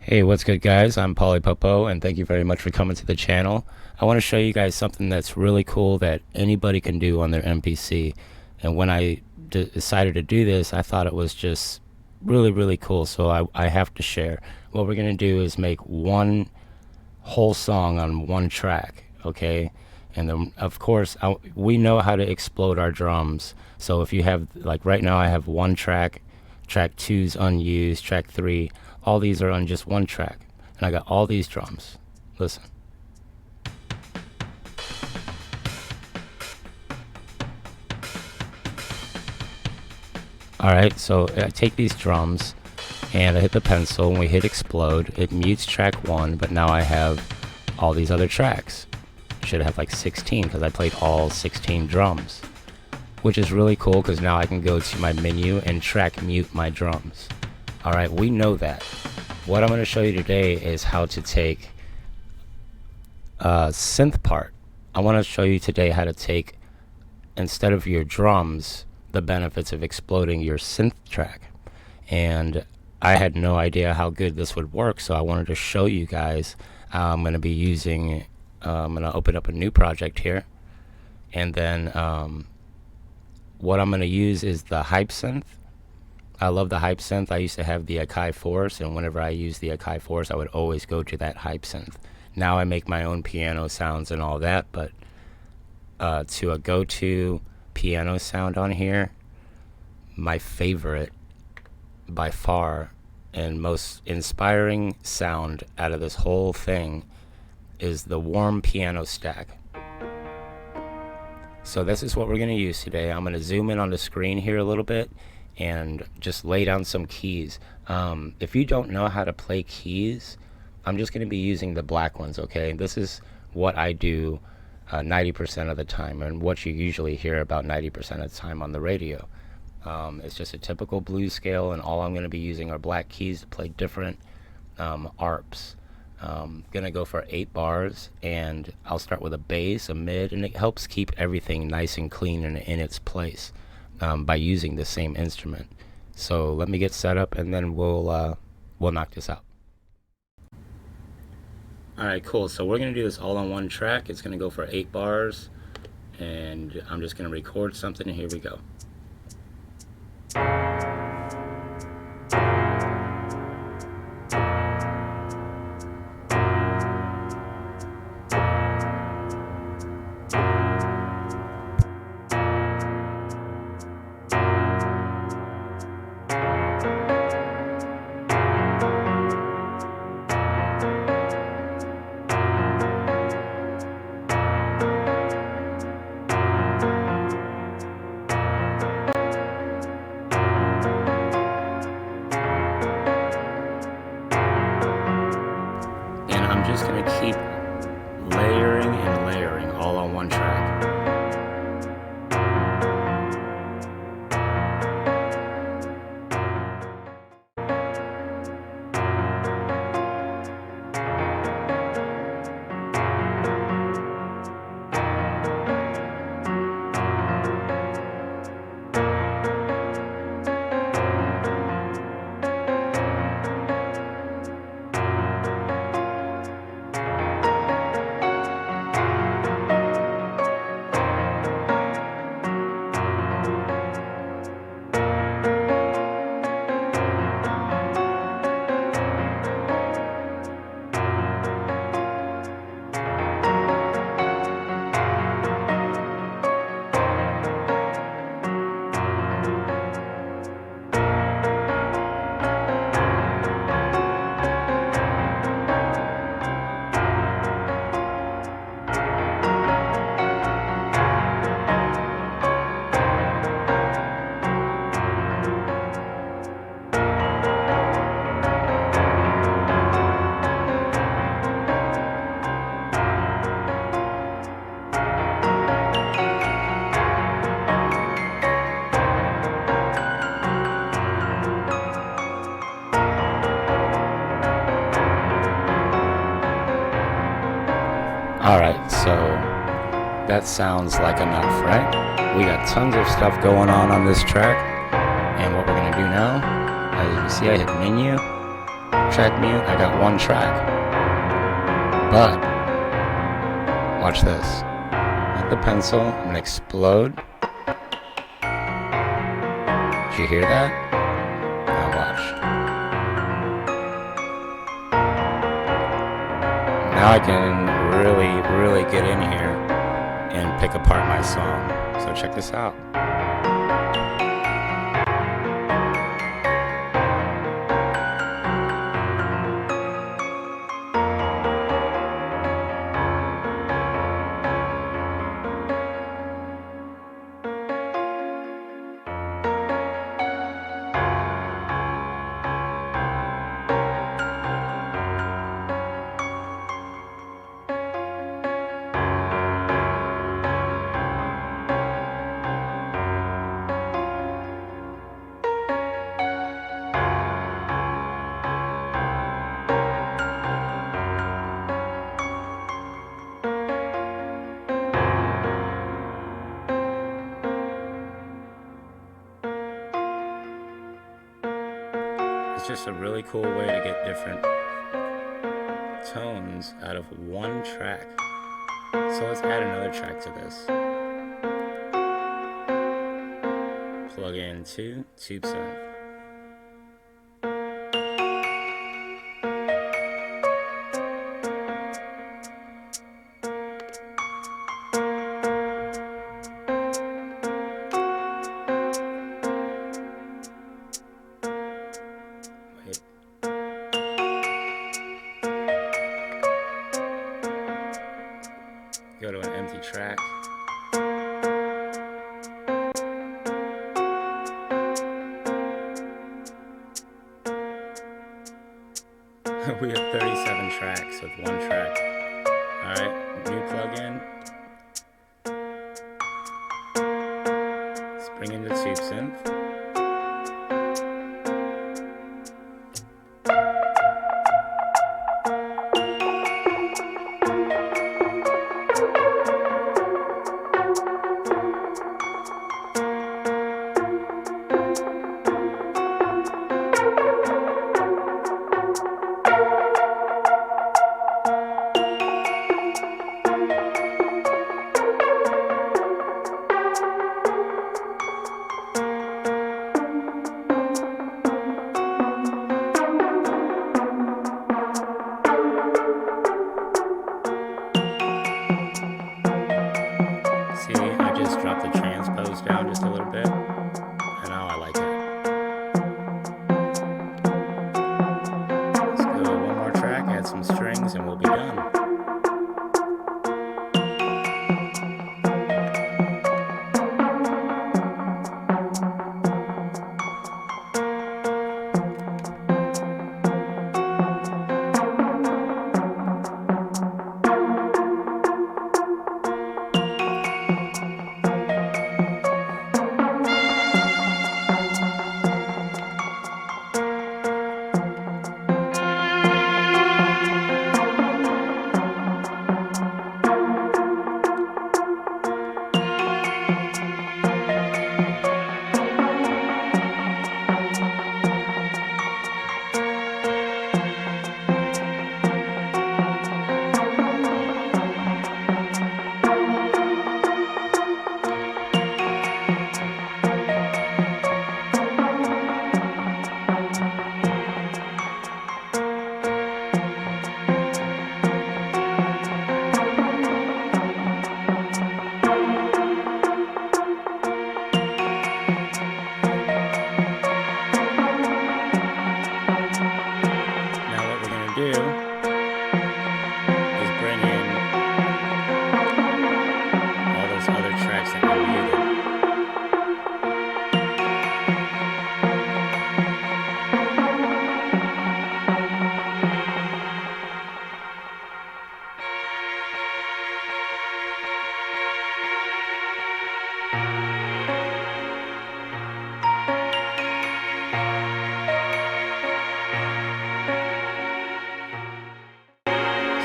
Hey, what's good, guys? I'm Polly Popo, and thank you very much for coming to the channel. I want to show you guys something that's really cool that anybody can do on their MPC. And when I decided to do this, I thought it was just really cool, so I have to share. What we're going to do is make one whole song on one track, okay? And then, of course, we know how to explode our drums. So if you have, like right now, I have one track, track 2's unused, track 3, all these are on just one track. And I got all these drums. Listen. Alright, so I take these drums and I hit the pencil and we hit explode. It mutes track 1, but now I have all these other tracks. Should have like 16 because I played all 16 drums, which is really cool because now I can go to my menu and track mute my drums. Alright, we know that. What I'm going to show you today is how to take a synth part. I want to show you today how to take, instead of your drums, the benefits of exploding your synth track. And I had no idea how good this would work, so I wanted to show you guys. I'm going to be using, I'm going to open up a new project here, and then what I'm going to use is the hype synth. I love the hype synth. I used to have the Akai Force, and whenever I use the Akai Force, I would always go to that hype synth. Now I make my own piano sounds and all that, but to a go-to piano sound on here, my favorite by far and most inspiring sound out of this whole thing is the warm piano stack. So this is what we're going to use today. I'm going to zoom in on the screen here a little bit and just lay down some keys. If you don't know how to play keys, I'm just going to be using the black ones, okay? This is what I do 90% of the time, and what you usually hear about 90% of the time on the radio. It's just a typical blues scale, and all I'm going to be using are black keys to play different arps. Gonna go for 8 bars, and I'll start with a bass, a mid, and it helps keep everything nice and clean and in its place by using the same instrument. So let me get set up, and then we'll knock this out. Alright, cool. So we're gonna do this all on one track. It's gonna go for 8 bars, and I'm just gonna record something, and here we go. I'm just going to keep layering and layering all on one track. Alright, so that sounds like enough, right? We got tons of stuff going on this track, and what we're going to do now, as you can see, I hit menu, track mute, I got one track. But watch this. Hit the pencil, I'm gonna explode. Did you hear that? Now watch. Now I can really get in here and pick apart my song. So check this out. It's just a really cool way to get different tones out of one track. So let's add another track to this. Plug in to tube synth. Go to an empty track. We have 37 tracks with one track. Alright, new plugin. Let's bring in the tube synth. See, I just dropped the transpose down just a little bit, and now I like it. Let's go one more track, add some strings, and we'll be done.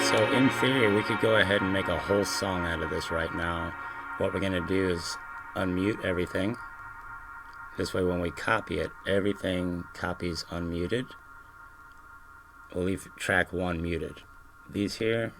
So in theory, we could go ahead and make a whole song out of this right now. What we're going to do is unmute everything. This way when we copy it, everything copies unmuted. we'll leave track 1 muted. These here.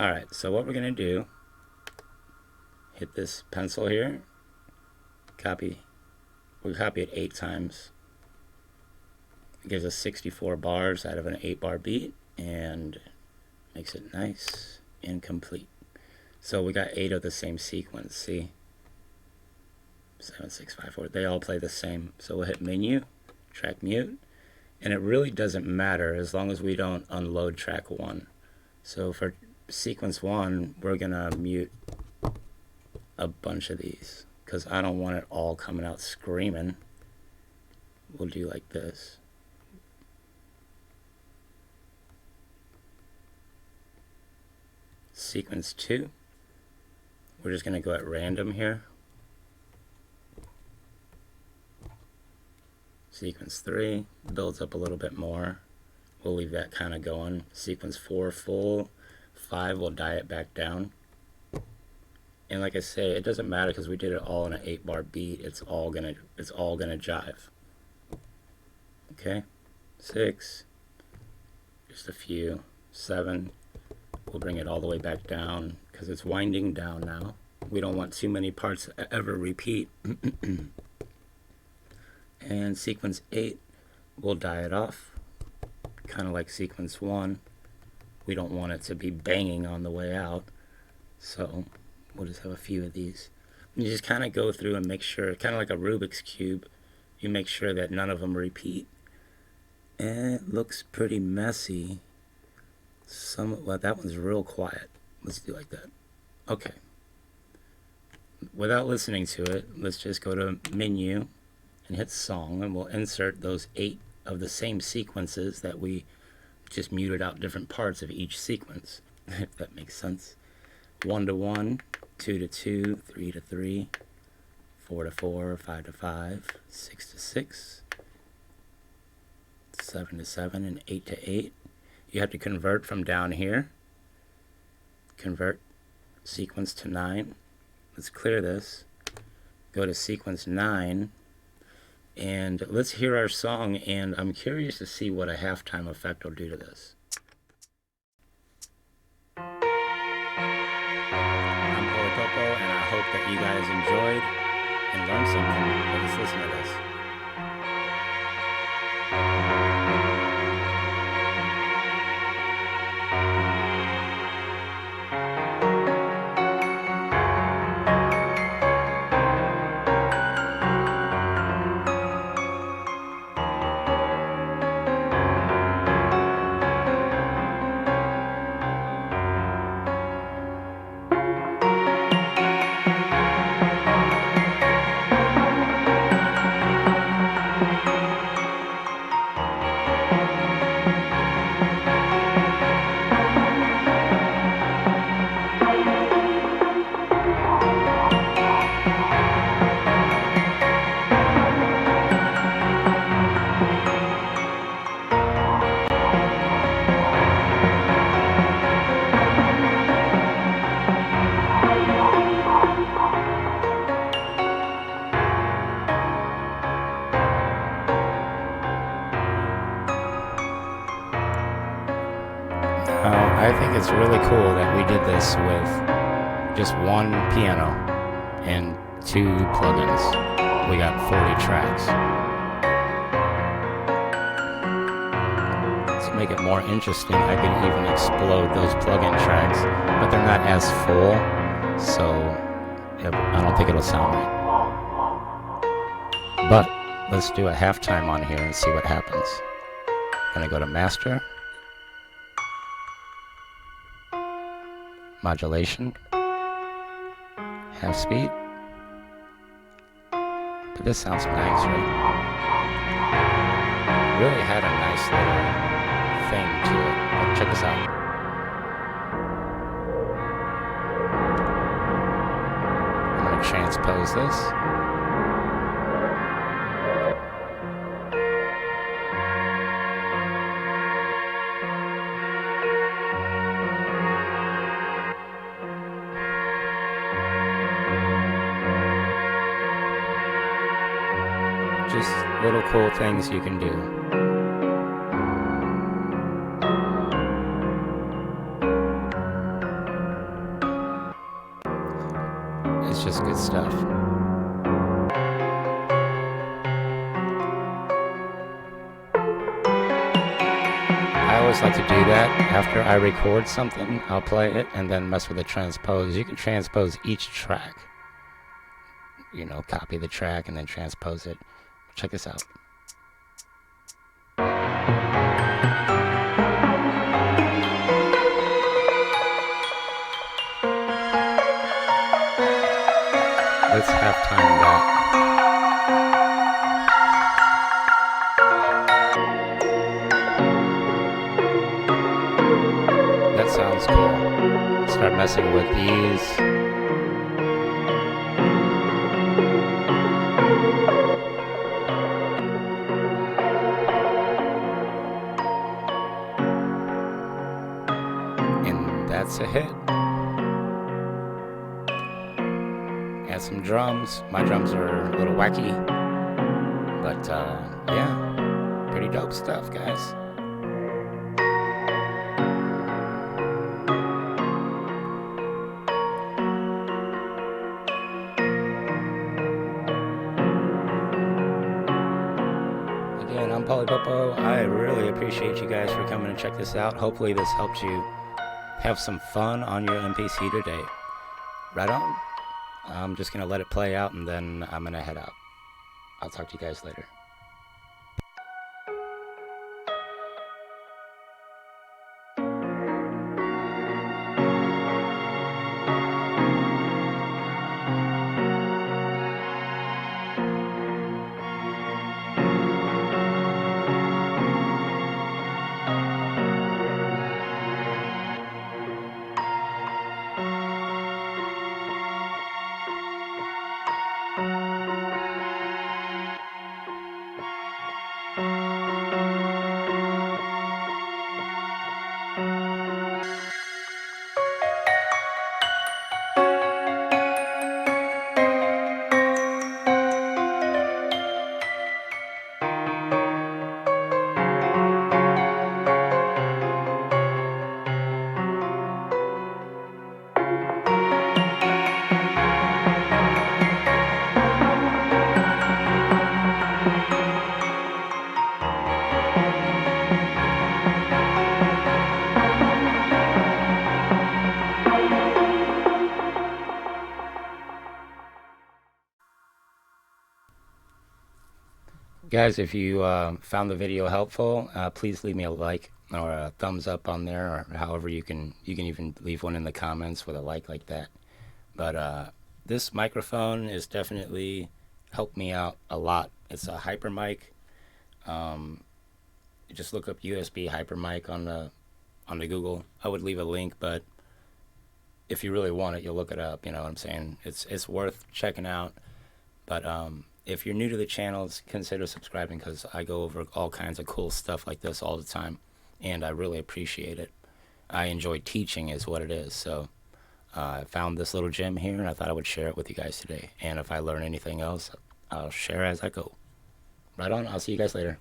Alright, so what we're going to do, hit this pencil here, copy. We copy it 8 times. It gives us 64 bars out of an 8-bar beat and makes it nice and complete. So we got 8 of the same sequence, see? 7, 6, 5, 4. They all play the same. So we'll hit menu, track mute, and it really doesn't matter as long as we don't unload track 1. So for sequence 1, we're gonna mute a bunch of these because I don't want it all coming out screaming. We'll do like this. Sequence 2, we're just gonna go at random here. Sequence 3 builds up a little bit more. We'll leave that kind of going. Sequence 4 full. 5 will die it back down. And like I say, it doesn't matter because we did it all in an 8-bar beat. It's all gonna jive. Okay, 6, just a few. 7, we'll bring it all the way back down because it's winding down now. We don't want too many parts to ever repeat. And sequence 8, we'll die it off, kind of like sequence 1. We don't want it to be banging on the way out, so we'll just have a few of these. You just kind of go through and make sure, kind of like a Rubik's Cube, you make sure that none of them repeat. And it looks pretty messy. Well, that one's real quiet. Let's do like that. Okay. Without listening to it, let's just go to menu and hit song, and we'll insert those 8 of the same sequences that we just muted out different parts of each sequence, if that makes sense. 1 to 1, 2 to 2, 3 to 3, 4 to 4, 5 to 5, 6 to 6, 7 to 7, and 8 to 8. You have to convert from down here. Convert sequence to 9. Let's clear this. Go to sequence 9. And let's hear our song, and I'm curious to see what a halftime effect will do to this. I'm Popo, and I hope that you guys enjoyed and learned something. Let's listen to this. I think it's really cool that we did this with just one piano and 2 plugins. We got 40 tracks. To make it more interesting, I can even explode those plugin tracks, but they're not as full, so I don't think it'll sound right. But let's do a halftime on here and see what happens. Gonna go to master. Modulation, half speed, but this sounds nice, right? Really had a nice little thing to it, but check this out. I'm going to transpose this. Just little cool things you can do. just good stuff. I always like to do that. After I record something, I'll play it and then mess with the transpose. You can transpose each track. You know, copy the track and then transpose it. Check this out. Let's half time that. That sounds cool. Start messing with these. And that's a hit. Add some drums. My drums are a little wacky, but yeah, pretty dope stuff, guys. Again, I'm Polypopo. I really appreciate you guys for coming and check this out. Hopefully this helped you have some fun on your MPC today. Right on. I'm just going to let it play out and then I'm going to head out. I'll talk to you guys later. Guys, if you found the video helpful, please leave me a like or a thumbs up on there, or however you can even leave one in the comments with a like that. But this microphone is definitely helped me out a lot. It's a hyper mic. Just look up USB hyper mic on the Google. I would leave a link, but if you really want it, you'll look it up. You know what I'm saying? It's worth checking out. But if you're new to the channel, consider subscribing, because I go over all kinds of cool stuff like this all the time, and I really appreciate it. I enjoy teaching is what it is. So I found this little gem here, and I thought I would share it with you guys today. And if I learn anything else, I'll share as I go. Right on. I'll see you guys later.